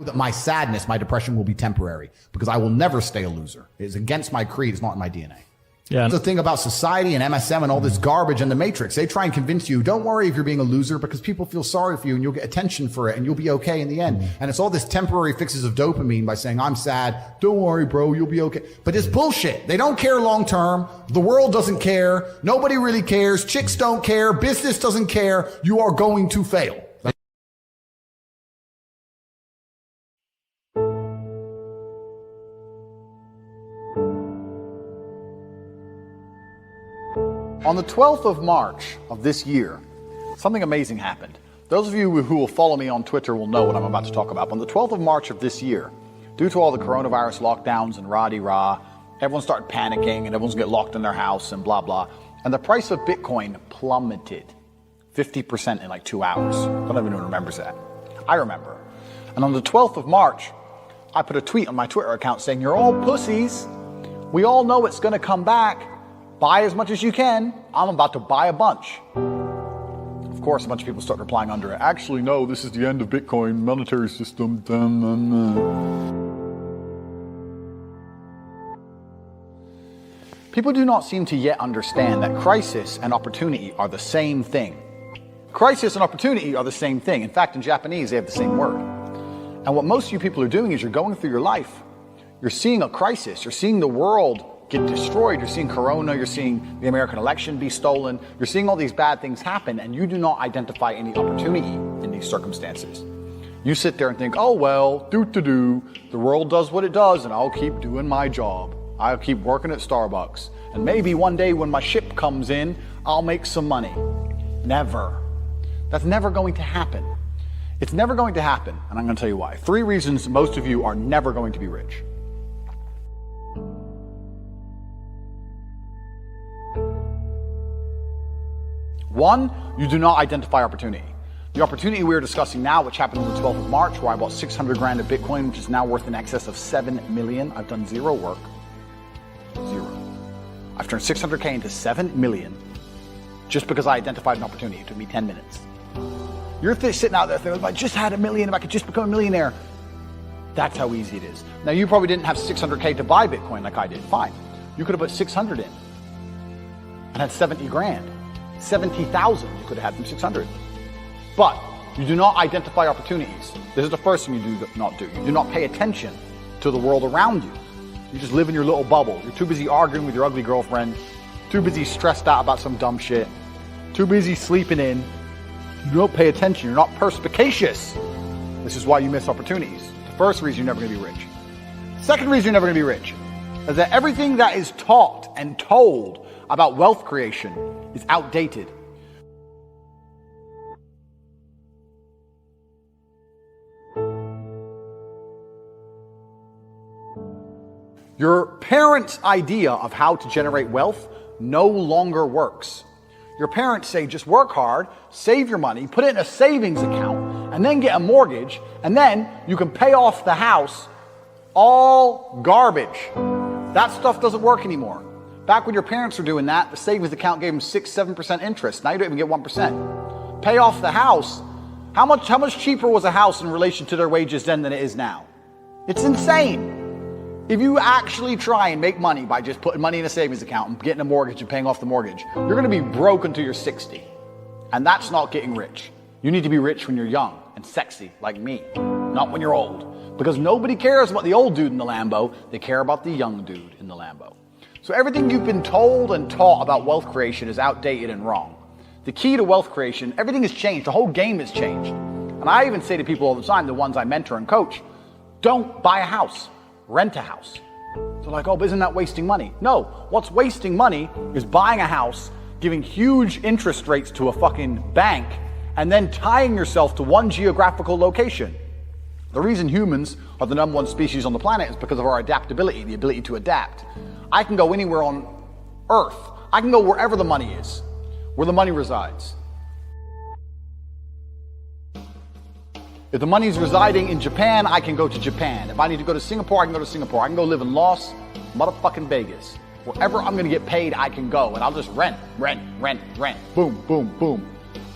that my sadness, my depression will be temporary because I will never stay a loser. It's against my creed. It's not in my DNA. Yeah. That's the thing about society and MSM and all this garbage and the Matrix. They try and convince you, don't worry if you're being a loser because people feel sorry for you and you'll get attention for it and you'll be okay in the end. And it's all this temporary fixes of dopamine by saying, I'm sad. Don't worry, bro. You'll be okay. But it's bullshit. They don't care long term. The world doesn't care. Nobody really cares. Chicks don't care. Business doesn't care. You are going to fail. On the 12th of March of this year, something amazing happened. Those of you who will follow me on Twitter will know what I'm about to talk about. On the 12th of March of this year, due to all the coronavirus lockdowns and rah-de-rah, everyone started panicking and everyone's going to get locked in their house and blah, blah. And the price of Bitcoin plummeted 50% in like 2 hours. I don't even know who remembers that. I remember. And on the 12th of March, I put a tweet on my Twitter account saying, you're all pussies. We all know it's going to come back. Buy as much as you can. I'm about to buy a bunch. Of course, a bunch of people start replying under it. Actually, no, this is the end of Bitcoin monetary system. People do not seem to yet understand that crisis and opportunity are the same thing. Crisis and opportunity are the same thing. In fact, in Japanese, they have the same word. And what most of you people are doing is you're going through your life. You're seeing a crisis. You're seeing the world get destroyed. You're seeing Corona, you're seeing the American election be stolen, you're seeing all these bad things happen, and you do not identify any opportunity in these circumstances. You sit there and think, oh well, the world does what it does, and I'll keep doing my job. I'll keep working at Starbucks, and maybe one day when my ship comes in, I'll make some money. Never. That's never going to happen. It's never going to happen, and I'm going to tell you why. 3 reasons most of you are never going to be rich. One, you do not identify opportunity. The opportunity we're discussing now, which happened on the 12th of March, where I bought 600 grand of Bitcoin, which is now worth in excess of 7 million. I've done zero work. Zero. I've turned 600K into 7 million just because I identified an opportunity. It took me 10 minutes. You're sitting out there thinking, if I just had $1 million, if I could just become a millionaire. That's how easy it is. Now, you probably didn't have 600K to buy Bitcoin like I did. Fine. You could have put 600 in and had 70 grand. 70,000 you could have had from 600. But you do not identify opportunities. This is the first thing you do not do. You do not pay attention to the world around you. You just live in your little bubble. You're too busy arguing with your ugly girlfriend, too busy stressed out about some dumb shit, too busy sleeping in. You don't pay attention. You're not perspicacious. This is why you miss opportunities. The first reason you're never going to be rich. Second reason you're never going to be rich is that everything that is taught and told about wealth creation is outdated. Your parents' idea of how to generate wealth no longer works. Your parents say just work hard, save your money, put it in a savings account, and then get a mortgage, and then you can pay off the house. All garbage. That stuff doesn't work anymore. Back when your parents were doing that, the savings account gave them 6-7% interest. Now you don't even get 1%. Pay off the house. How much cheaper was a house in relation to their wages then than it is now? It's insane. If you actually try and make money by just putting money in a savings account and getting a mortgage and paying off the mortgage, you're going to be broke until you're 60. And that's not getting rich. You need to be rich when you're young and sexy like me, not when you're old. Because nobody cares about the old dude in the Lambo. They care about the young dude in the Lambo. So everything you've been told and taught about wealth creation is outdated and wrong. The key to wealth creation, everything has changed. The whole game has changed. And I even say to people all the time, the ones I mentor and coach, don't buy a house, rent a house. They're like, oh, but isn't that wasting money? No, what's wasting money is buying a house, giving huge interest rates to a fucking bank, and then tying yourself to one geographical location. The reason humans are the #1 species on the planet is because of our adaptability, the ability to adapt. I can go anywhere on Earth. I can go wherever the money is, where the money resides. If the money's residing in Japan, I can go to Japan. If I need to go to Singapore, I can go to Singapore. I can go live in Las motherfucking Vegas. Wherever I'm going to get paid, I can go. And I'll just rent. Boom, boom, boom.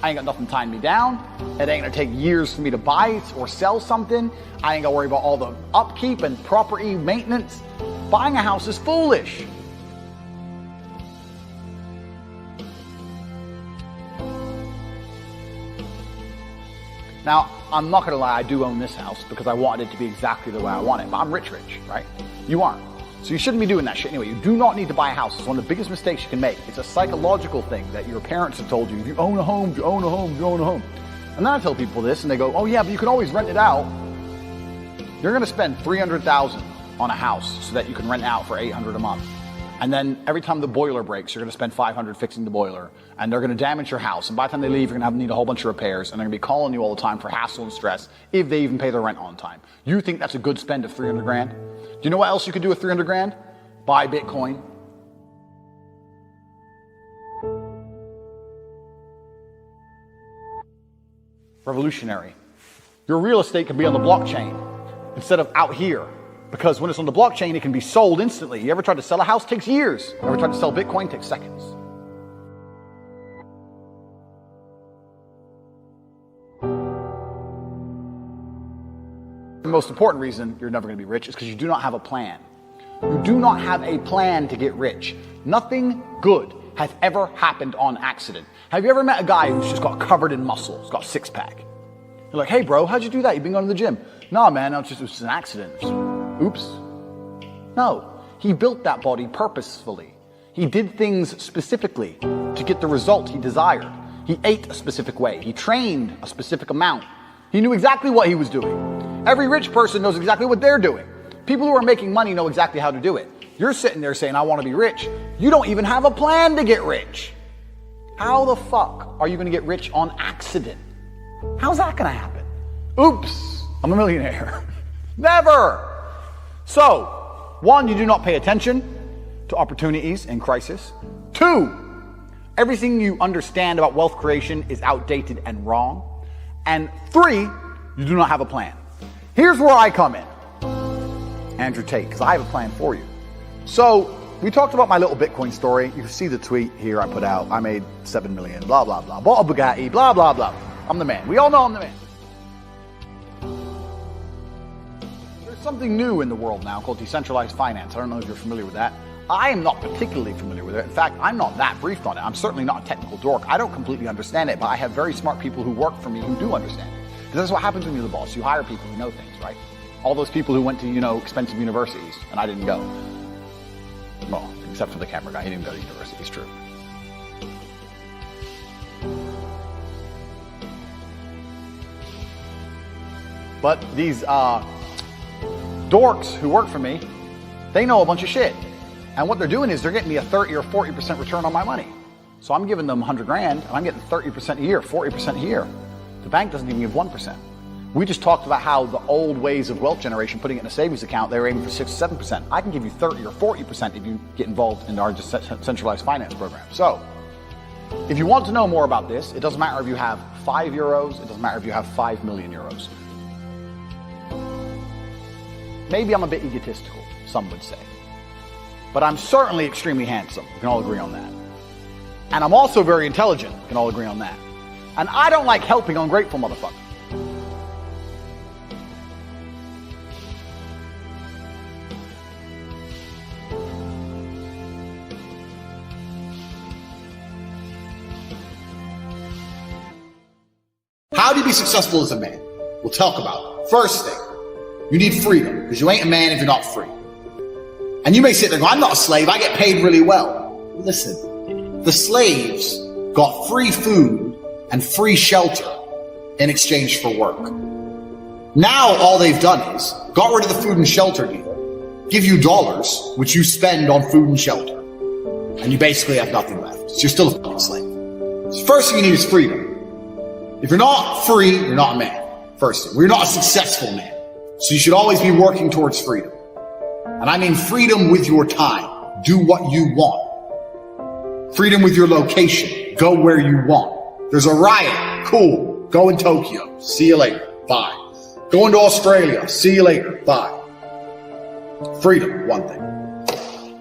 I ain't got nothing tying me down. It ain't gonna take years for me to buy or sell something. I ain't gotta worry about all the upkeep and property maintenance. Buying a house is foolish. Now, I'm not gonna lie, I do own this house because I wanted it to be exactly the way I want it, but I'm rich, right? You aren't. So you shouldn't be doing that shit anyway. You do not need to buy a house. It's one of the biggest mistakes you can make. It's a psychological thing that your parents have told you. If you own a home, you own a home, you own a home. And then I tell people this and they go, oh yeah, but you can always rent it out. You're gonna spend $300,000 on a house so that you can rent it out for $800 a month. And then every time the boiler breaks, you're gonna spend $500 fixing the boiler, and they're gonna damage your house. And by the time they leave, you're gonna need a whole bunch of repairs, and they're gonna be calling you all the time for hassle and stress if they even pay their rent on time. You think that's a good spend of 300 grand? Do you know what else you could do with 300 grand? Buy Bitcoin. Revolutionary. Your real estate can be on the blockchain instead of out here. Because when it's on the blockchain, it can be sold instantly. You ever tried to sell a house? It takes years. You ever tried to sell Bitcoin? It takes seconds. The most important reason you're never going to be rich is because you do not have a plan. You do not have a plan to get rich. Nothing good has ever happened on accident. Have you ever met a guy who's just got covered in muscle? He's got a six-pack. You're like, hey bro, how'd you do that? You've been going to the gym. No man, it was just an accident. Oops. No, he built that body purposefully. He did things specifically to get the result he desired. He ate a specific way. He trained a specific amount. He knew exactly what he was doing. Every rich person knows exactly what they're doing. People who are making money know exactly how to do it. You're sitting there saying, I want to be rich. You don't even have a plan to get rich. How the fuck are you going to get rich on accident? How's that going to happen? Oops, I'm a millionaire. Never. So, one, you do not pay attention to opportunities in crisis. Two, everything you understand about wealth creation is outdated and wrong. And three, you do not have a plan. Here's where I come in, Andrew Tate, because I have a plan for you. So, we talked about my little Bitcoin story. You can see the tweet here I put out. I made 7 million, blah, blah, blah. Bought a Bugatti, blah, blah, blah. I'm the man. We all know I'm the man. Something new in the world now called decentralized finance. I don't know if you're familiar with that. I am not particularly familiar with it. In fact, I'm not that briefed on it. I'm certainly not a technical dork. I don't completely understand it, but I have very smart people who work for me who do understand it. Because that's what happens when you're the boss. You hire people who know things, right? All those people who went to, expensive universities, and I didn't go. Well, except for the camera guy. He didn't go to university. It's true. But these, dorks who work for me, they know a bunch of shit. And what they're doing is they're getting me a 30 or 40% return on my money. So I'm giving them 100 grand and I'm getting 30% a year, 40% a year. The bank doesn't even give 1%. We just talked about how the old ways of wealth generation, putting it in a savings account, they were aiming for 6 to 7%. I can give you 30 or 40% if you get involved in our centralized finance program. So if you want to know more about this, it doesn't matter if you have 5 euros, it doesn't matter if you have 5 million euros. Maybe I'm a bit egotistical, some would say. But I'm certainly extremely handsome. We can all agree on that. And I'm also very intelligent. We can all agree on that. And I don't like helping ungrateful motherfuckers. How do you be successful as a man? We'll talk about it. First thing, you need freedom, because you ain't a man if you're not free. And you may sit there and go, I'm not a slave, I get paid really well. Listen, the slaves got free food and free shelter in exchange for work. Now all they've done is got rid of the food and shelter deal, give you dollars, which you spend on food and shelter, and you basically have nothing left. So you're still a fucking slave. So first thing you need is freedom. If you're not free, you're not a man. First thing, you're not a successful man. So you should always be working towards freedom. And I mean freedom with your time. Do what you want. Freedom with your location. Go where you want. There's a riot. Cool. Go in Tokyo. See you later. Bye. Going to Australia. See you later. Bye. Freedom, one thing.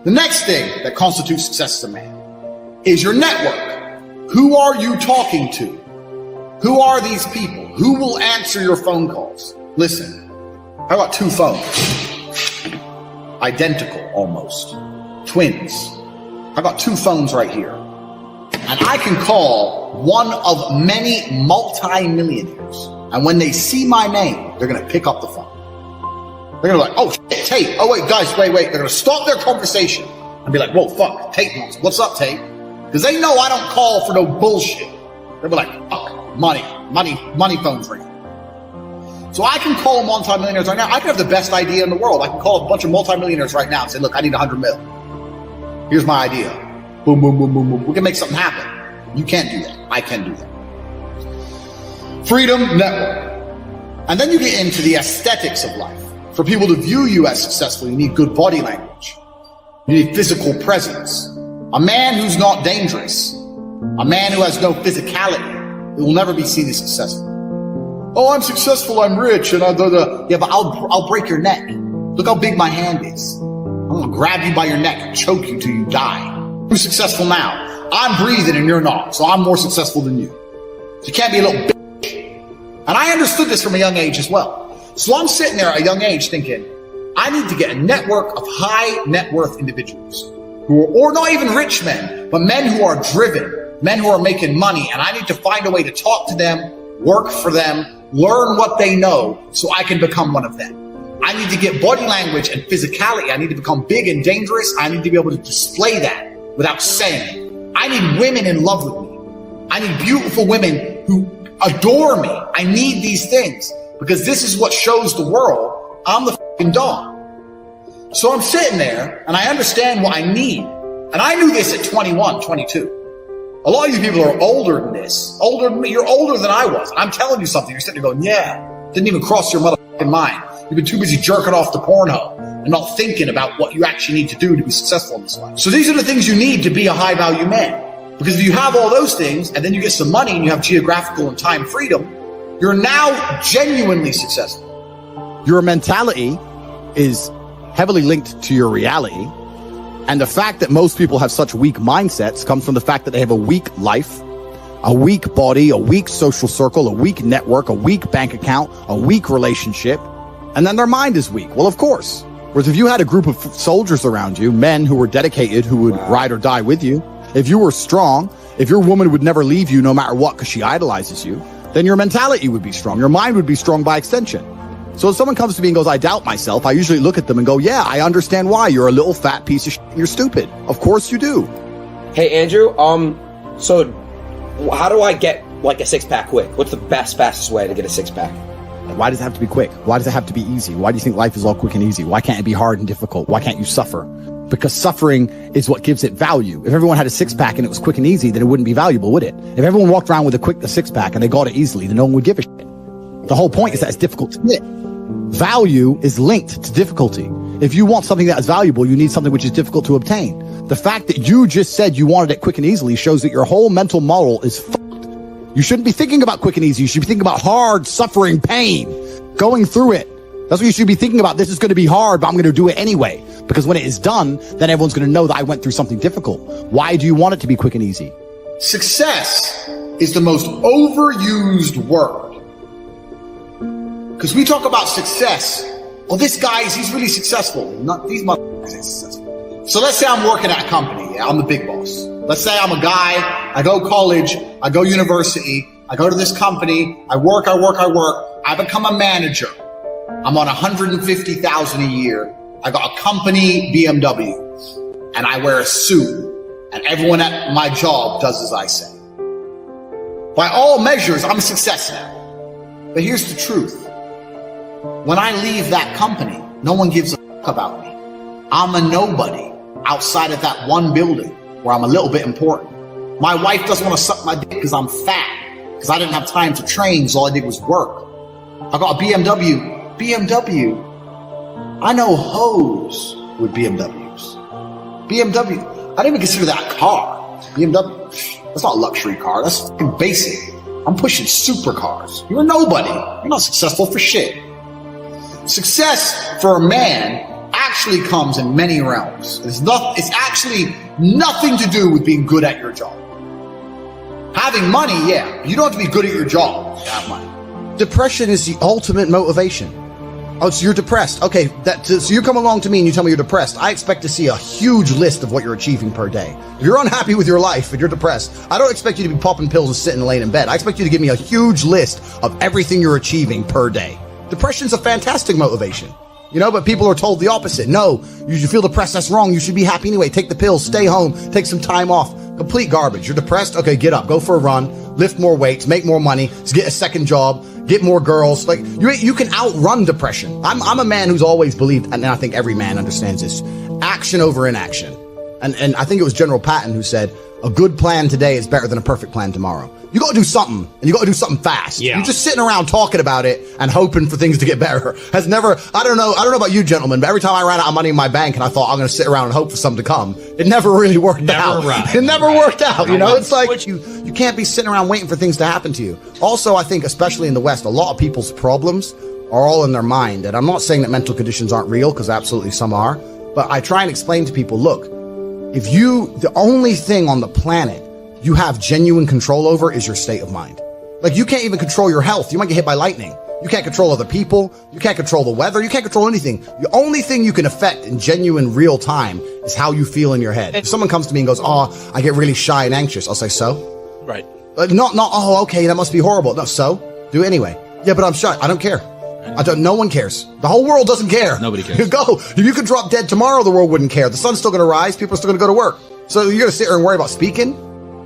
The next thing that constitutes success as a man is your network. Who are you talking to? Who are these people? Who will answer your phone calls? Listen, I got 2 phones. Identical, almost. Twins. I got 2 phones right here. And I can call one of many multi-millionaires. And when they see my name, they're going to pick up the phone. They're going to be like, oh, shit, Tate. Oh, wait, guys, wait. They're going to stop their conversation and be like, whoa, fuck, Tate wants. What's up, Tate? Because they know I don't call for no bullshit. They'll be like, fuck, money phones ring. So I can call multi-millionaires right now. I can have the best idea in the world. I can call a bunch of multi-millionaires right now and say, look, I need 100 mil. Here's my idea. Boom, boom, boom, boom, boom. We can make something happen. You can't do that. I can do that. Freedom network. And then you get into the aesthetics of life. For people to view you as successful, you need good body language. You need physical presence. A man who's not dangerous, a man who has no physicality, will never be seen as successful. Oh, I'm successful, I'm rich, and yeah, but I'll break your neck. Look how big my hand is. I'm gonna grab you by your neck and choke you till you die. Who's successful now? I'm breathing and you're not, so I'm more successful than you. So you can't be a little bitch. And I understood this from a young age as well. So I'm sitting there at a young age thinking, I need to get a network of high net worth individuals who are, or not even rich men, but men who are driven, men who are making money. And I need to find a way to talk to them, work for them, learn what they know so I can become one of them. I need to get body language and physicality. I need to become big and dangerous. I need to be able to display that without saying it. I need women in love with me. I need beautiful women who adore me. I need these things because this is what shows the world I'm the fucking Don. So I'm sitting there and I understand what I need. And I knew this at 21, 22. A lot of you people are older than this. Older than me. You're older than I was. I'm telling you something. You're sitting there going, yeah, didn't even cross your motherfucking mind. You've been too busy jerking off the Pornhub and not thinking about what you actually need to do to be successful in this life. So these are the things you need to be a high value man. Because if you have all those things and then you get some money and you have geographical and time freedom, you're now genuinely successful. Your mentality is heavily linked to your reality. And the fact that most people have such weak mindsets comes from the fact that they have a weak life, a weak body, a weak social circle, a weak network, a weak bank account, a weak relationship, and then their mind is weak. Well, of course. Whereas if you had a group of soldiers around you, men who were dedicated, who would ride or die with you, if you were strong, if your woman would never leave you no matter what because she idolizes you, then your mentality would be strong. Your mind would be strong by extension. So if someone comes to me and goes, I doubt myself, I usually look at them and go, yeah, I understand why. You're a little fat piece of shit. You're stupid. Of course you do. Hey, Andrew, so how do I get like a 6-pack quick? What's the fastest way to get a 6-pack? Why does it have to be quick? Why does it have to be easy? Why do you think life is all quick and easy? Why can't it be hard and difficult? Why can't you suffer? Because suffering is what gives it value. If everyone had a 6-pack and it was quick and easy, then it wouldn't be valuable, would it? If everyone walked around with a 6-pack and they got it easily, then no one would give a shit. The whole point is that it's difficult to get. Value is linked to difficulty. If you want something that is valuable, you need something which is difficult to obtain. The fact that you just said you wanted it quick and easily shows that your whole mental model is fucked. You shouldn't be thinking about quick and easy. You should be thinking about hard, suffering, pain, going through it. That's what you should be thinking about. This is going to be hard, but I'm going to do it anyway. Because when it is done, then everyone's going to know that I went through something difficult. Why do you want it to be quick and easy? Success is the most overused word. Because we talk about success. Oh, this guy, he's really successful. Not these motherfuckers ain't successful. So let's say I'm working at a company. Yeah, I'm the big boss. Let's say I'm a guy. I go college. I go university. I go to this company. I work. I become a manager. I'm on $150,000 a year. I got a company BMW, and I wear a suit, and everyone at my job does as I say. By all measures, I'm a success now. But here's the truth. When I leave that company, no one gives a fuck about me. I'm a nobody outside of that one building where I'm a little bit important. My wife doesn't want to suck my dick because I'm fat, because I didn't have time to train, so all I did was work. I got a BMW. I know hoes with BMWs. BMW, I don't even consider that a car. BMW, that's not a luxury car. That's fucking basic. I'm pushing supercars. You're a nobody. You're not successful for shit. Success for a man actually comes in many realms. It's actually nothing to do with being good at your job. Having money, yeah. You don't have to be good at your job to have money. Depression is the ultimate motivation. Oh, so you're depressed. Okay, so you come along to me and you tell me you're depressed. I expect to see a huge list of what you're achieving per day. If you're unhappy with your life and you're depressed, I don't expect you to be popping pills and sitting late in bed. I expect you to give me a huge list of everything you're achieving per day. Depression's a fantastic motivation. You know, but people are told the opposite. No, you should feel depressed. That's wrong. You should be happy anyway. Take the pills, stay home, take some time off. Complete garbage. You're depressed? Okay, get up, go for a run, lift more weights, make more money, get a second job, get more girls. Like, you can outrun depression. I'm a man who's always believed, and I think every man understands this, action over inaction. And I think it was General Patton who said, a good plan today is better than a perfect plan tomorrow. You gotta do something, and you gotta do something fast. Yeah. You're just sitting around talking about it and hoping for things to get better. Has never, I don't know about you gentlemen, but every time I ran out of money in my bank and I thought I'm gonna sit around and hope for something to come, it never really worked out. Right. It never worked out, you know? It's like, you can't be sitting around waiting for things to happen to you. Also, I think, especially in the West, a lot of people's problems are all in their mind. And I'm not saying that mental conditions aren't real, because absolutely some are, but I try and explain to people, look, the only thing on the planet you have genuine control over is your state of mind. Like, you can't even control your health. You might get hit by lightning. You can't control other people. You can't control the weather. You can't control anything. The only thing you can affect in genuine real time is how you feel in your head. If someone comes to me and goes, oh, I get really shy and anxious, I'll say, so? Right. Not, oh, okay, that must be horrible. No, so? Do it anyway. Yeah, but I'm shy. I don't care. No one cares. The whole world doesn't care. Nobody cares. You go. If you could drop dead tomorrow, the world wouldn't care. The sun's still going to rise. People are still going to go to work. So you're going to sit here and worry about speaking?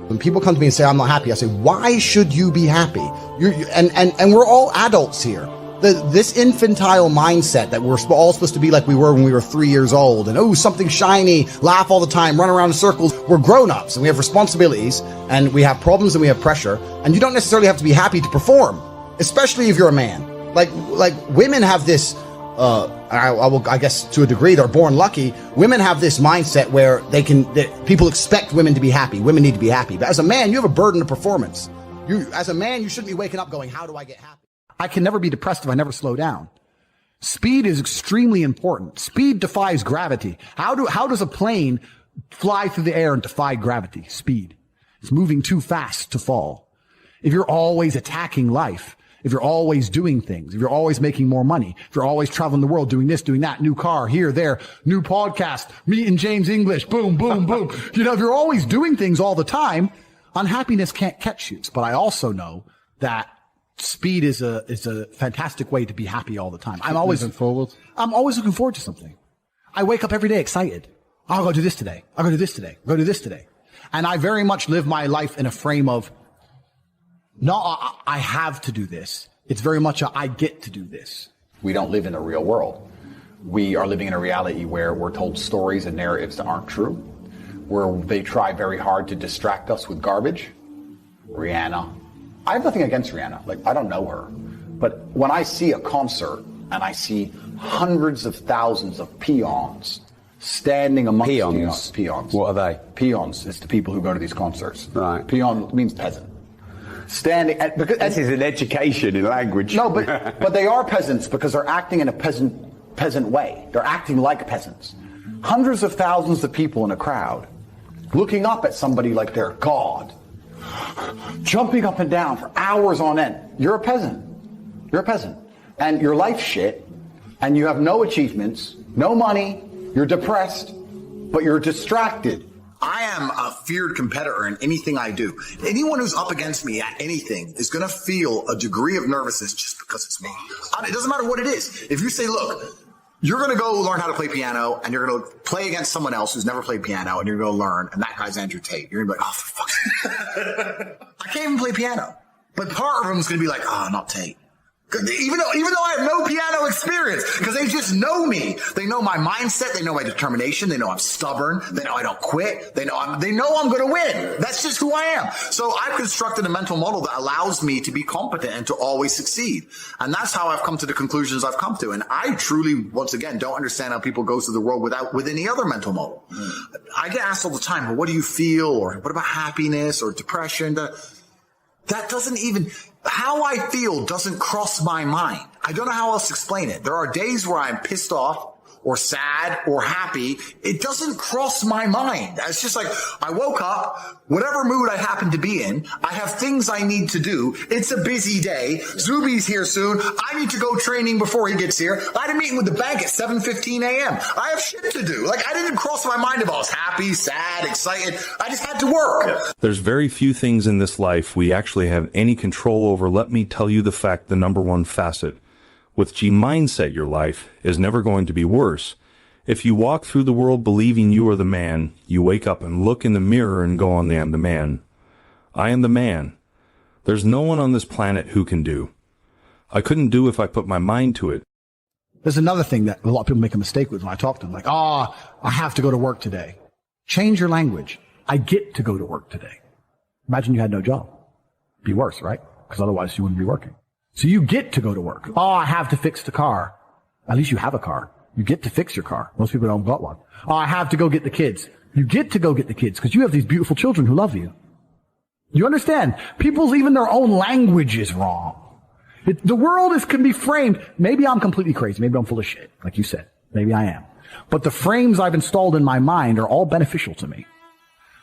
When people come to me and say, I'm not happy, I say, why should you be happy? And we're all adults here. This infantile mindset that we're all supposed to be like we were when we were 3 years old, and something shiny, laugh all the time, run around in circles. We're grown-ups and we have responsibilities and we have problems and we have pressure, and you don't necessarily have to be happy to perform, especially if you're a man. Like women have this, I guess to a degree, they're born lucky. Women have this mindset where people expect women to be happy. Women need to be happy. But as a man, you have a burden of performance. As a man, you shouldn't be waking up going, how do I get happy? I can never be depressed if I never slow down. Speed is extremely important. Speed defies gravity. How does a plane fly through the air and defy gravity? Speed. It's moving too fast to fall. If you're always attacking life, if you're always doing things, if you're always making more money, if you're always traveling the world, doing this, doing that, new car, here, there, new podcast, meeting James English, boom, boom, boom. If you're always doing things all the time, unhappiness can't catch you. But I also know that speed is a fantastic way to be happy all the time. I'm always looking forward to something. I wake up every day excited. I'll go do this today. I'll go do this today. I'll go do this today. And I very much live my life in a frame of, no, I have to do this. It's very much I get to do this. We don't live in a real world. We are living in a reality where we're told stories and narratives that aren't true, where they try very hard to distract us with garbage. Rihanna. I have nothing against Rihanna. Like, I don't know her. But when I see a concert and I see hundreds of thousands of peons standing amongst peons. What are they? Peons is the people who go to these concerts. Right. Peon means peasant. This is an education in language. No, but they are peasants because they're acting in a peasant way. They're acting like peasants. Hundreds of thousands of people in a crowd looking up at somebody like they're God, jumping up and down for hours on end. You're a peasant. You're a peasant. And your life's shit, and you have no achievements, no money, you're depressed, but you're distracted. I am a feared competitor in anything I do. Anyone who's up against me at anything is going to feel a degree of nervousness just because it's me. It doesn't matter what it is. If you say, look, you're going to go learn how to play piano, and you're going to play against someone else who's never played piano, and you're going to learn, and that guy's Andrew Tate. You're going to be like, oh, for fuck's sake. I can't even play piano. But part of them is going to be like, oh, not Tate. Even though I have no piano experience, because they just know me. They know my mindset. They know my determination. They know I'm stubborn. They know I don't quit. They know I'm going to win. That's just who I am. So I've constructed a mental model that allows me to be competent and to always succeed. And that's how I've come to the conclusions I've come to. And I truly, once again, don't understand how people go through the world with any other mental model. I get asked all the time, well, what do you feel? Or what about happiness or depression? That doesn't even, how I feel doesn't cross my mind. I don't know how else to explain it. There are days where I'm pissed off, or sad or happy, it doesn't cross my mind. It's just like, I woke up, whatever mood I happen to be in, I have things I need to do. It's a busy day. Zuby's here soon. I need to go training before he gets here. I had a meeting with the bank at 7:15 a.m. I have shit to do. Like, I didn't cross my mind if I was happy, sad, excited. I just had to work. There's very few things in this life we actually have any control over. Let me tell you the fact, the number one facet. With G mindset, your life is never going to be worse. If you walk through the world believing you are the man, you wake up and look in the mirror and go, I am the man. I am the man. There's no one on this planet who can do. I couldn't do if I put my mind to it. There's another thing that a lot of people make a mistake with when I talk to them. Like, I have to go to work today. Change your language. I get to go to work today. Imagine you had no job. Be worse, right? Because otherwise you wouldn't be working. So you get to go to work. I have to fix the car. At least you have a car. You get to fix your car. Most people don't got one. I have to go get the kids. You get to go get the kids because you have these beautiful children who love you. You understand? People's even their own language is wrong. The world can be framed. Maybe I'm completely crazy. Maybe I'm full of shit, like you said. Maybe I am. But the frames I've installed in my mind are all beneficial to me.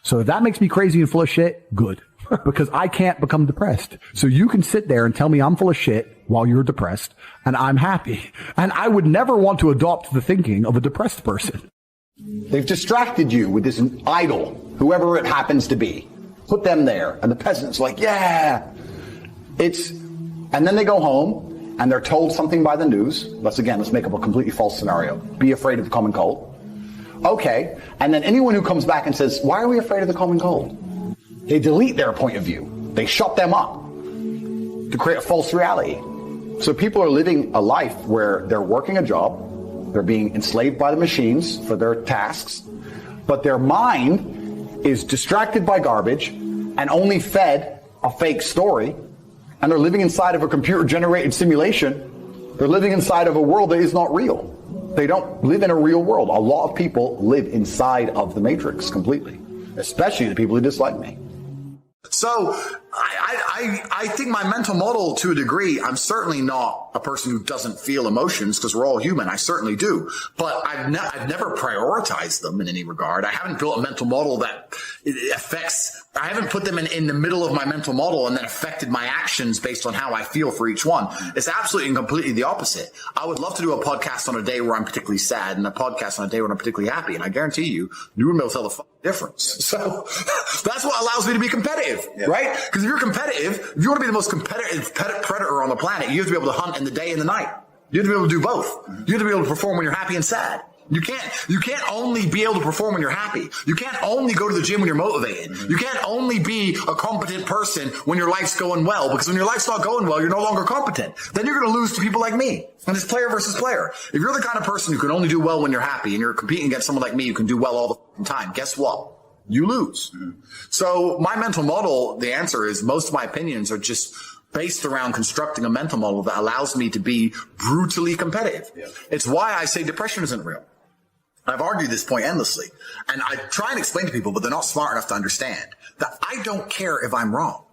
So if that makes me crazy and full of shit, good. Because I can't become depressed. So you can sit there and tell me I'm full of shit while you're depressed, and I'm happy. And I would never want to adopt the thinking of a depressed person. They've distracted you with this idol, whoever it happens to be. Put them there. And the peasant's like, yeah. And then they go home and they're told something by the news. Let's make up a completely false scenario. Be afraid of the common cold. Okay. And then anyone who comes back and says, why are we afraid of the common cold? They delete their point of view. They shut them up to create a false reality. So people are living a life where they're working a job, they're being enslaved by the machines for their tasks, but their mind is distracted by garbage and only fed a fake story, and they're living inside of a computer-generated simulation. They're living inside of a world that is not real. They don't live in a real world. A lot of people live inside of the Matrix completely, especially the people who dislike me. So I think my mental model, to a degree, I'm certainly not a person who doesn't feel emotions because we're all human. I certainly do. But I've never prioritized them in any regard. I haven't built a mental model that I haven't put them in the middle of my mental model and then affected my actions based on how I feel for each one. It's absolutely and completely the opposite. I would love to do a podcast on a day where I'm particularly sad and a podcast on a day when I'm particularly happy. And I guarantee you wouldn't be able to tell the difference. So that's what allows me to be competitive, right? Because if you're competitive, if you want to be the most competitive predator on the planet, you have to be able to hunt in the day and the night. You have to be able to do both. You have to be able to perform when you're happy and sad. You can't only be able to perform when you're happy. You can't only go to the gym when you're motivated. You can't only be a competent person when your life's going well, because when your life's not going well, you're no longer competent. Then you're going to lose to people like me. And it's player versus player. If you're the kind of person who can only do well when you're happy and you're competing against someone like me who can do well all the time, guess what? You lose. So my mental model, the answer is most of my opinions are just based around constructing a mental model that allows me to be brutally competitive. It's why I say depression isn't real. I've argued this point endlessly, and I try and explain to people, but they're not smart enough to understand that I don't care if I'm wrong.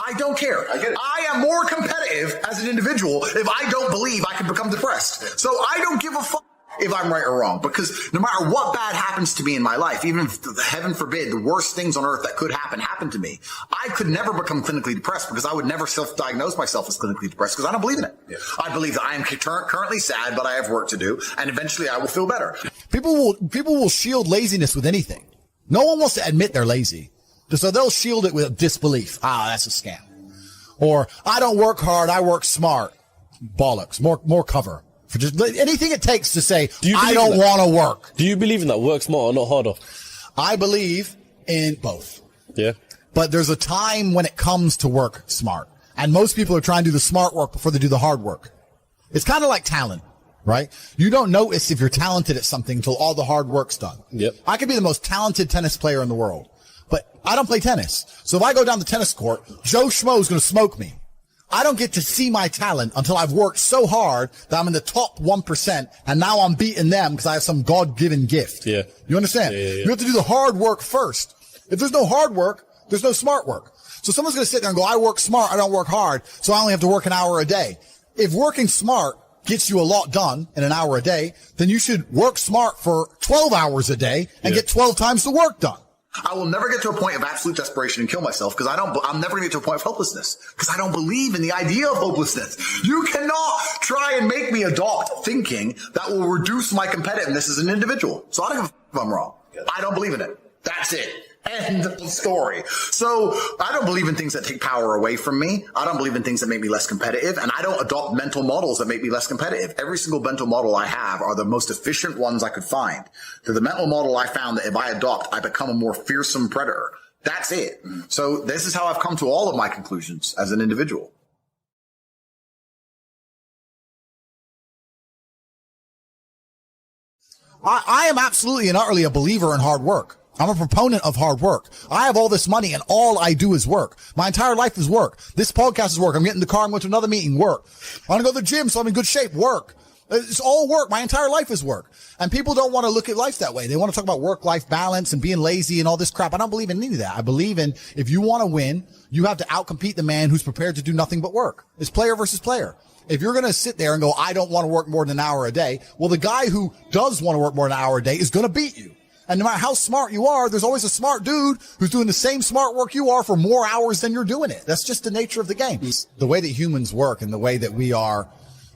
I don't care. I get it. I am more competitive as an individual if I don't believe I can become depressed. So I don't give a fuck if I'm right or wrong, because no matter what bad happens to me in my life, even if, heaven forbid, the worst things on earth that could happen to me, I could never become clinically depressed because I would never self-diagnose myself as clinically depressed because I don't believe in it. I believe that I am currently sad, but I have work to do, and eventually I will feel better. People will shield laziness with anything. No one wants to admit they're lazy. So they'll shield it with disbelief. That's a scam. Or, I don't work hard, I work smart. Bollocks. More cover. For just anything it takes to say, I don't want to work. Do you believe in that? Work smarter, not harder? I believe in both. Yeah. But there's a time when it comes to work smart. And most people are trying to do the smart work before they do the hard work. It's kind of like talent, right? You don't notice if you're talented at something until all the hard work's done. Yep. I could be the most talented tennis player in the world, but I don't play tennis. So if I go down the tennis court, Joe Schmo's going to smoke me. I don't get to see my talent until I've worked so hard that I'm in the top 1%, and now I'm beating them because I have some God-given gift. Yeah. You understand? Yeah. You have to do the hard work first. If there's no hard work, there's no smart work. So someone's going to sit there and go, I work smart, I don't work hard, so I only have to work an hour a day. If working smart gets you a lot done in an hour a day, then you should work smart for 12 hours a day and get 12 times the work done. I will never get to a point of absolute desperation and kill myself because I'm never going to get to a point of hopelessness because I don't believe in the idea of hopelessness. You cannot try and make me adopt thinking that will reduce my competitiveness as an individual. So I don't give a f- if I'm wrong. I don't believe in it. That's it. End of story. So I don't believe in things that take power away from me. I don't believe in things that make me less competitive. And I don't adopt mental models that make me less competitive. Every single mental model I have are the most efficient ones I could find. They're the mental model I found that if I adopt, I become a more fearsome predator. That's it. So this is how I've come to all of my conclusions as an individual. I am absolutely and utterly a believer in hard work. I'm a proponent of hard work. I have all this money and all I do is work. My entire life is work. This podcast is work. I'm getting in the car. I'm going to another meeting. Work. I want to go to the gym so I'm in good shape. Work. It's all work. My entire life is work. And people don't want to look at life that way. They want to talk about work-life balance and being lazy and all this crap. I don't believe in any of that. I believe in if you want to win, you have to outcompete the man who's prepared to do nothing but work. It's player versus player. If you're going to sit there and go, I don't want to work more than an hour a day, well, the guy who does want to work more than an hour a day is going to beat you. And no matter how smart you are, there's always a smart dude who's doing the same smart work you are for more hours than you're doing it. That's just the nature of the game. The way that humans work and the way that we've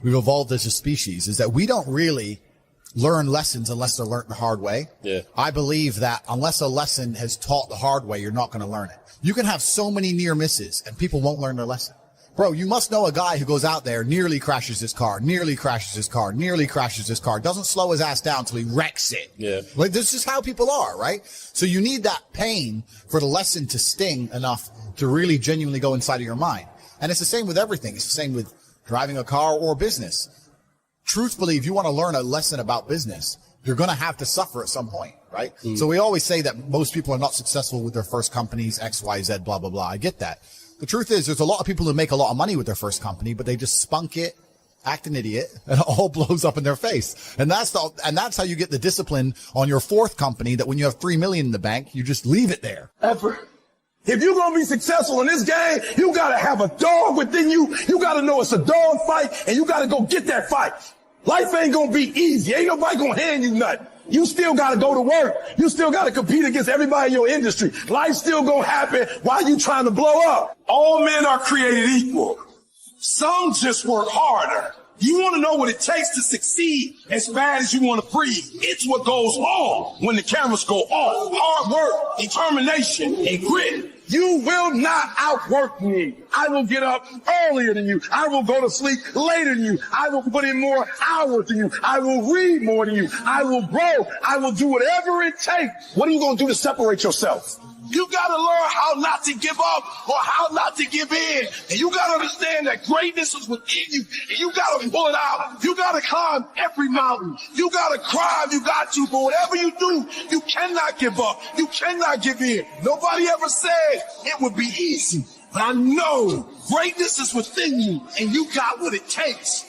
evolved as a species is that we don't really learn lessons unless they're learned the hard way. Yeah. I believe that unless a lesson has taught the hard way, you're not going to learn it. You can have so many near misses and people won't learn their lesson. Bro, you must know a guy who goes out there, nearly crashes his car, doesn't slow his ass down until he wrecks it. Yeah. Like, this is how people are, right? So you need that pain for the lesson to sting enough to really genuinely go inside of your mind. And it's the same with everything. It's the same with driving a car or business. Truthfully, if you want to learn a lesson about business, you're going to have to suffer at some point, right? So we always say that most people are not successful with their first companies, X, Y, Z, blah, blah, blah. I get that. The truth is, there's a lot of people who make a lot of money with their first company, but they just spunk it, act an idiot, and it all blows up in their face. And that's how you get the discipline on your fourth company that when you have $3 million in the bank, you just leave it there. Effort. If you're going to be successful in this game, you got to have a dog within you. You got to know it's a dog fight, and you got to go get that fight. Life ain't going to be easy. Ain't nobody going to hand you nothing. You still got to go to work. You still got to compete against everybody in your industry. Life's still going to happen while you trying to blow up. All men are created equal. Some just work harder. You want to know what it takes to succeed as bad as you want to breathe. It's what goes on when the cameras go off. Hard work, determination, and grit. You will not outwork me. I will get up earlier than you. I will go to sleep later than you. I will put in more hours than you. I will read more than you. I will grow. I will do whatever it takes. What are you going to do to separate yourself? You got to learn how not to give up or how not to give in. And you got to understand that greatness is within you. And you got to pull it out. You got to climb every mountain. You got to cry if you got to. But whatever you do, you cannot give up. You cannot give in. Nobody ever said it would be easy. But I know greatness is within you and you got what it takes.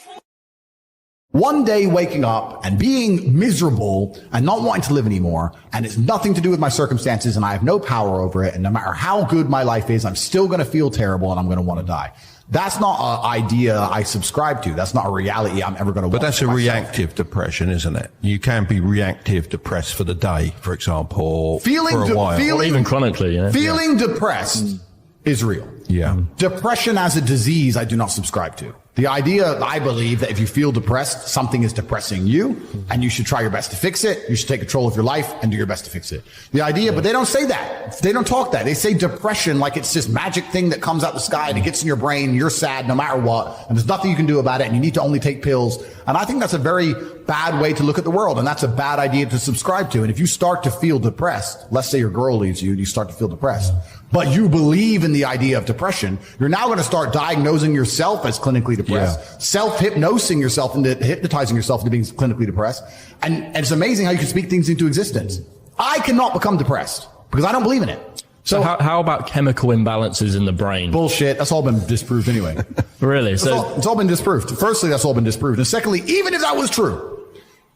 One day waking up and being miserable and not wanting to live anymore, and it's nothing to do with my circumstances and I have no power over it, and no matter how good my life is, I'm still going to feel terrible and I'm going to want to die. That's not an idea I subscribe to. That's not a reality I'm ever going to want. But that's a reactive depression, isn't it? You can be reactive depressed for the day, for example, for a while. Or even chronically, yeah. Feeling depressed is real. Yeah. Depression as a disease, I do not subscribe to. The idea, I believe, that if you feel depressed, something is depressing you, and you should try your best to fix it. You should take control of your life and do your best to fix it. The idea, but they don't say that. They don't talk that. They say depression like it's this magic thing that comes out the sky and it gets in your brain. You're sad no matter what, and there's nothing you can do about it, and you need to only take pills. And I think that's a very bad way to look at the world, and that's a bad idea to subscribe to. And if you start to feel depressed, let's say your girl leaves you and you start to feel depressed, but you believe in the idea of depression, you're now going to start diagnosing yourself as clinically depressed, self-hypnosing yourself into hypnotizing yourself into being clinically depressed. And it's amazing how you can speak things into existence. I cannot become depressed because I don't believe in it. So how about chemical imbalances in the brain? Bullshit. That's all been disproved anyway. Really? It's all been disproved. Firstly, that's all been disproved. And secondly, even if that was true,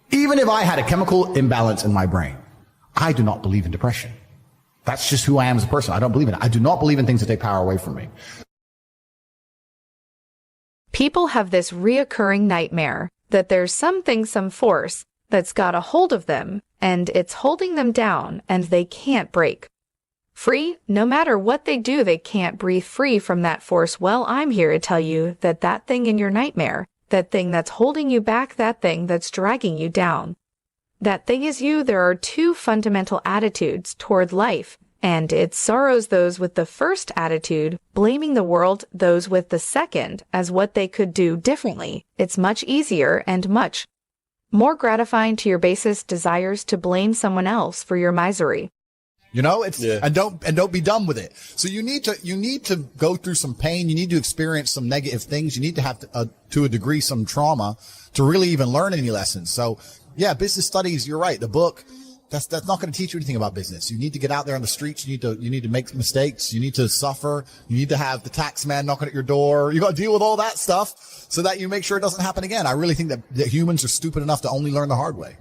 even if I had a chemical imbalance in my brain, I do not believe in depression. That's just who I am as a person. I don't believe in it. I do not believe in things that take power away from me. People have this reoccurring nightmare that there's some force that's got a hold of them and it's holding them down and they can't break free. No matter what they do, they can't breathe free from that force. Well, I'm here to tell you that that thing in your nightmare, that thing that's holding you back, that thing that's dragging you down, that thing is you. There are two fundamental attitudes toward life, and it sorrows those with the first attitude, blaming the world, those with the second as what they could do differently. It's much easier and much more gratifying to your basest desires to blame someone else for your misery. You know, and don't be done with it. So you need to go through some pain. You need to experience some negative things. You need to have to a degree some trauma to really even learn any lessons. So yeah, business studies, you're right. The book, that's not going to teach you anything about business. You need to get out there on the streets. You need to make mistakes. You need to suffer. You need to have the tax man knocking at your door. You got to deal with all that stuff so that you make sure it doesn't happen again. I really think that humans are stupid enough to only learn the hard way.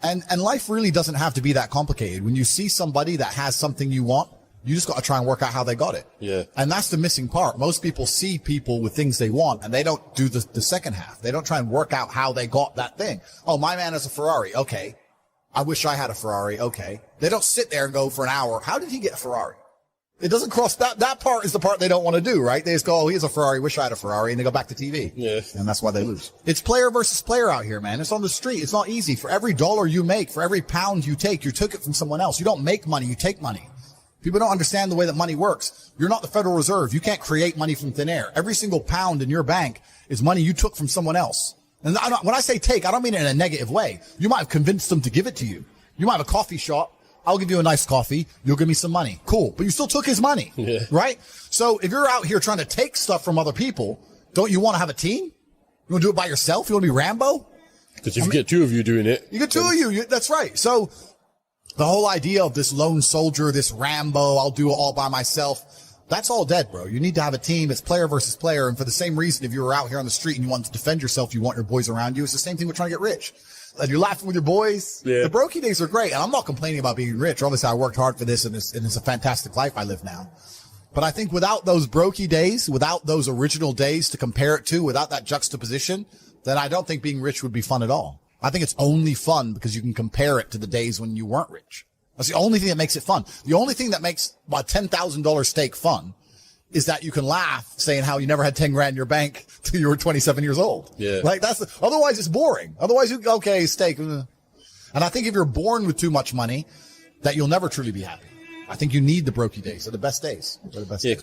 And life really doesn't have to be that complicated. When you see somebody that has something you want, you just got to try and work out how they got it. Yeah. And that's the missing part. Most people see people with things they want and they don't do the second half. They don't try and work out how they got that thing. Oh, my man has a Ferrari. Okay. I wish I had a Ferrari. Okay. They don't sit there and go for an hour. How did he get a Ferrari? It doesn't cross that part is the part they don't want to do, right? They just go, oh, he has a Ferrari. Wish I had a Ferrari. And they go back to TV. Yeah. And that's why they lose. It's player versus player out here, man. It's on the street. It's not easy. For every dollar you make, for every pound you take, you took it from someone else. You don't make money. You take money. People don't understand the way that money works. You're not the Federal Reserve. You can't create money from thin air. Every single pound in your bank is money you took from someone else. And when I say take, I don't mean it in a negative way. You might have convinced them to give it to you. You might have a coffee shop. I'll give you a nice coffee. You'll give me some money. Cool. But you still took his money. Yeah. Right? So if you're out here trying to take stuff from other people, don't you want to have a team? You want to do it by yourself? You want to be Rambo? Because if you get two of you doing it. You get two of you. That's right. So the whole idea of this lone soldier, this Rambo, I'll do it all by myself, that's all dead, bro. You need to have a team. It's player versus player. And for the same reason, if you were out here on the street and you want to defend yourself, you want your boys around you. It's the same thing with trying to get rich. And you're laughing with your boys. Yeah. The brokey days are great. And I'm not complaining about being rich. Obviously, I worked hard for this and it's a fantastic life I live now. But I think without those brokey days, without those original days to compare it to, without that juxtaposition, then I don't think being rich would be fun at all. I think it's only fun because you can compare it to the days when you weren't rich. That's the only thing that makes it fun. The only thing that makes a $10,000 steak fun is that you can laugh saying how you never had 10 grand in your bank till you were 27 years old. Yeah. Like otherwise it's boring. Otherwise okay, steak. And I think if you're born with too much money, that you'll never truly be happy. I think you need the brokey days. They're the best days. They're the best days.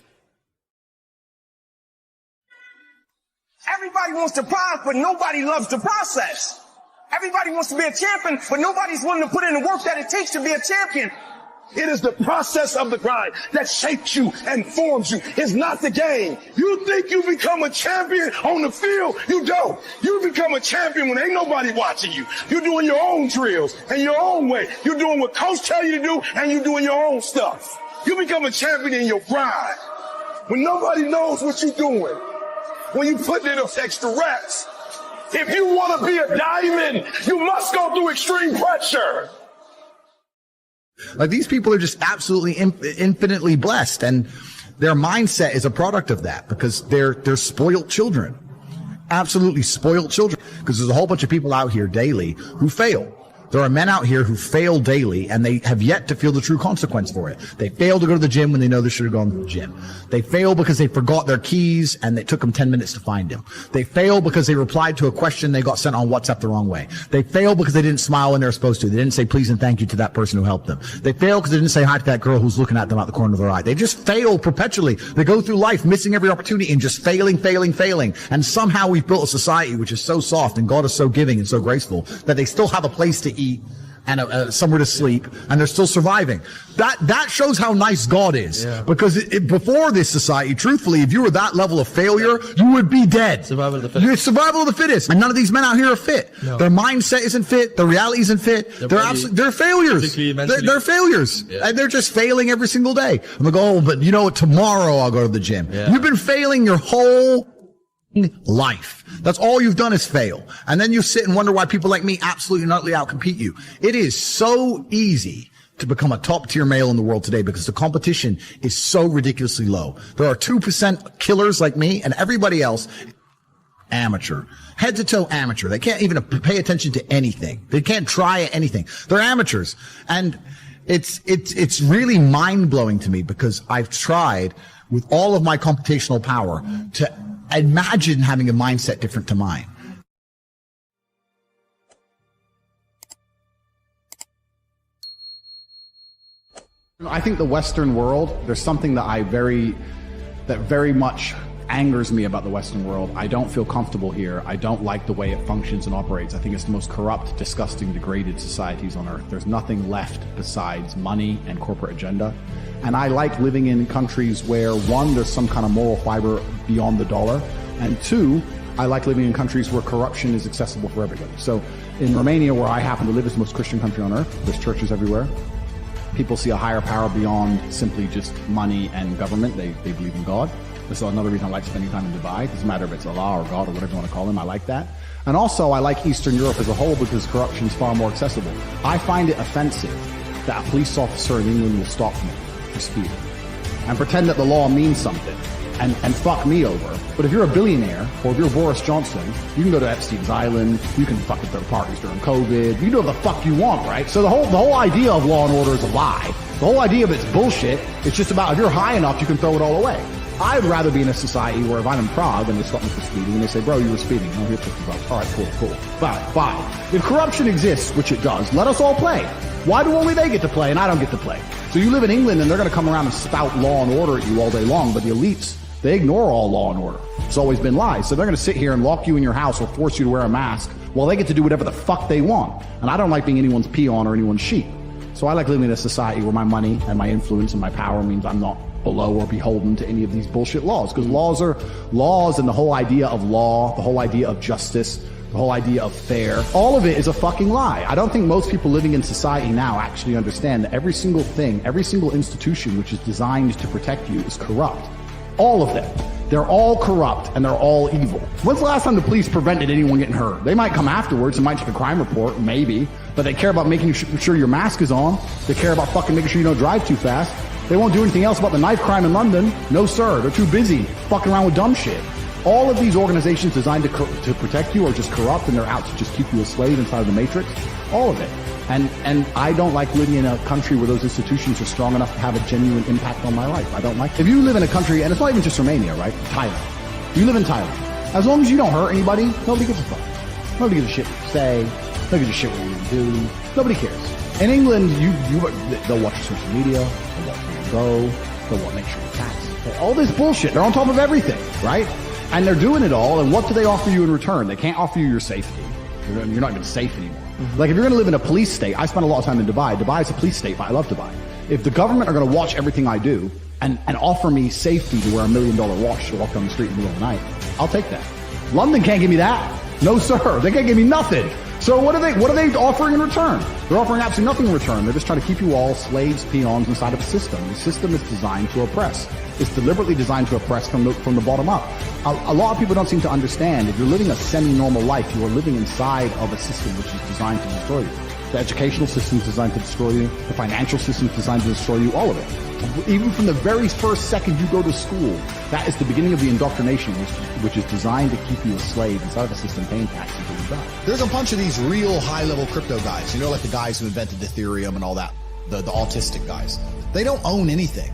Everybody wants to prize, but nobody loves the process. Everybody wants to be a champion, but nobody's willing to put in the work that it takes to be a champion. It is the process of the grind that shapes you and forms you. It's not the game. You think you become a champion on the field? You don't. You become a champion when ain't nobody watching you. You're doing your own drills and your own way. You're doing what coach tell you to do, and you're doing your own stuff. You become a champion in your grind when nobody knows what you're doing. When you put in those extra reps. If you want to be a diamond, you must go through extreme pressure. Like these people are just absolutely infinitely blessed, and their mindset is a product of that because they're spoiled children, absolutely spoiled children. Because there's a whole bunch of people out here daily who fail. There are men out here who fail daily, and they have yet to feel the true consequence for it. They fail to go to the gym when they know they should have gone to the gym. They fail because they forgot their keys, and it took them 10 minutes to find them. They fail because they replied to a question they got sent on WhatsApp the wrong way. They fail because they didn't smile when they were supposed to. They didn't say please and thank you to that person who helped them. They fail because they didn't say hi to that girl who's looking at them out the corner of their eye. They just fail perpetually. They go through life missing every opportunity and just failing. And somehow we've built a society which is so soft and God is so giving and so graceful that they still have a place to eat and somewhere to sleep, and they're still surviving. That shows how nice God is. Yeah. Because before this society, truthfully, if you were that level of failure, you would be dead. Survival of the fittest. You're survival of the fittest. And none of these men out here are fit. No. Their mindset isn't fit. Their reality isn't fit. They're failures. They're failures. Yeah. And they're just failing every single day. And they go, oh, but you know what? Tomorrow I'll go to the gym. Yeah. You've been failing your whole life. That's all you've done is fail. And then you sit and wonder why people like me absolutely and utterly outcompete you. It is so easy to become a top tier male in the world today because the competition is so ridiculously low. There are 2% killers like me, and everybody else amateur. Head to toe amateur. They can't even pay attention to anything. They can't try anything. They're amateurs. And it's really mind-blowing to me because I've tried with all of my computational power to imagine having a mindset different to mine. I think the Western world, there's something that very much angers me about the Western world. I don't feel comfortable here. I don't like the way it functions and operates. I think it's the most corrupt, disgusting, degraded societies on earth. There's nothing left besides money and corporate agenda. And I like living in countries where, one, there's some kind of moral fiber beyond the dollar, and two, I like living in countries where corruption is accessible for everybody. So in Romania, where I happen to live, is the most Christian country on earth. There's churches everywhere. People see a higher power beyond simply just money and government. They believe in God. This is another reason I like spending time in Dubai. It doesn't matter if it's Allah or God or whatever you want to call him. I like that. And also, I like Eastern Europe as a whole because corruption is far more accessible. I find it offensive that a police officer in England will stop me for speeding and pretend that the law means something and fuck me over. But if you're a billionaire or if you're Boris Johnson, you can go to Epstein's Island, you can fucking throw parties during COVID, you can do whatever the fuck you want, right? So the whole idea of law and order is a lie. The whole idea of it's bullshit. It's just about if you're high enough, you can throw it all away. I'd rather be in a society where if I'm in Prague and they stop me for speeding and they say, bro, you were speeding. Oh, here's $50. All right, cool. Fine. If corruption exists, which it does, let us all play. Why do only they get to play and I don't get to play? So you live in England and they're going to come around and spout law and order at you all day long, but the elites, they ignore all law and order. It's always been lies. So they're going to sit here and lock you in your house or force you to wear a mask while they get to do whatever the fuck they want. And I don't like being anyone's peon or anyone's sheep. So I like living in a society where my money and my influence and my power means I'm not below or beholden to any of these bullshit laws. Because laws are laws, and the whole idea of law, the whole idea of justice, the whole idea of fair, all of it is a fucking lie. I don't think most people living in society now actually understand that every single thing, every single institution which is designed to protect you is corrupt. All of them. They're all corrupt and they're all evil. When's the last time the police prevented anyone getting hurt? They might come afterwards and might take a crime report, maybe, but they care about making sure your mask is on. They care about fucking making sure you don't drive too fast. They won't do anything else about the knife crime in London. No, sir. They're too busy fucking around with dumb shit. All of these organizations designed to protect you are just corrupt, and they're out to just keep you a slave inside of the matrix. All of it. And I don't like living in a country where those institutions are strong enough to have a genuine impact on my life. I don't like it. If you live in a country, and it's not even just Romania, right? Thailand. You live in Thailand. As long as you don't hurt anybody, nobody gives a fuck. Nobody gives a shit what you say. Nobody gives a shit what you do. Nobody cares. In England, they'll watch your social media. They'll watch where you go. They'll want to make sure you're taxed. All this bullshit. They're on top of everything, right? And they're doing it all, and what do they offer you in return? They can't offer you your safety. You're not even safe anymore. Like, if you're going to live in a police state, I spend a lot of time in Dubai. Dubai is a police state, but I love Dubai. If the government are going to watch everything I do and offer me safety to wear $1 million watch to walk down the street in the middle of the night, I'll take that. London can't give me that. No, sir. They can't give me nothing. So what are they offering in return? They're offering absolutely nothing in return. They're just trying to keep you all slaves, peons inside of a system. The system is designed to oppress. It's deliberately designed to oppress from the bottom up. A lot of people don't seem to understand. If you're living a semi-normal life, you are living inside of a system which is designed to destroy you. The educational system is designed to destroy you. The financial system is designed to destroy you. All of it. Even from the very first second you go to school, that is the beginning of the indoctrination, which is designed to keep you a slave inside of a system paying taxes until you die. There's a bunch of these real high-level crypto guys. You know, like the guys who invented Ethereum and all that. The autistic guys. They don't own anything.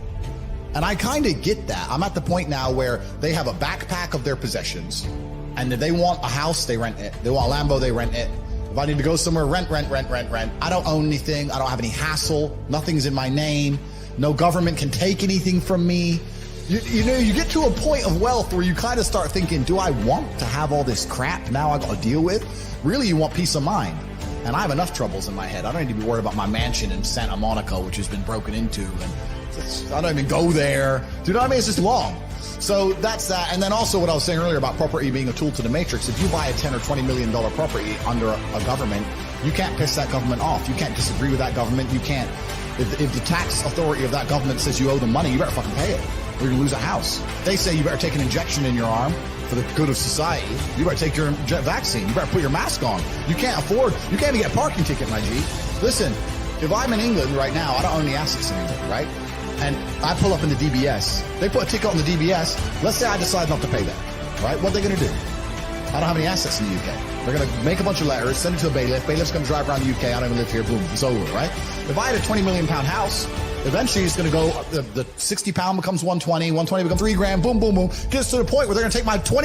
And I kind of get that. I'm at the point now where they have a backpack of their possessions. And if they want a house, they rent it. They want a Lambo, they rent it. If I need to go somewhere, rent. I don't own anything. I don't have any hassle. Nothing's in my name. No government can take anything from me. You know, you get to a point of wealth where you kind of start thinking, do I want to have all this crap now I got to deal with? Really, you want peace of mind. And I have enough troubles in my head. I don't need to be worried about my mansion in Santa Monica, which has been broken into. And I don't even go there. Do you know what I mean? It's just long. So that's that. And then also what I was saying earlier about property being a tool to the matrix. If you buy a $10 or $20 million property under a government, you can't piss that government off. You can't disagree with that government. You can't. If the tax authority of that government says you owe them money, you better fucking pay it, or you're gonna lose a house. They say you better take an injection in your arm for the good of society. You better take your vaccine. You better put your mask on. You can't even get a parking ticket, my G. Listen, if I'm in England right now, I don't own any assets in England, right? And I pull up in the DBS. They put a ticket on the DBS. Let's say I decide not to pay that, right? What are they gonna do? I don't have any assets in the UK. They're going to make a bunch of letters, send it to a bailiff. Bailiff's going to drive around the UK. I don't even live here. Boom, it's over, right? If I had a £20 million house, eventually it's going to go, the £60 becomes 120, 120 becomes £3 grand, boom, boom, boom. Gets to the point where they're going to take my 20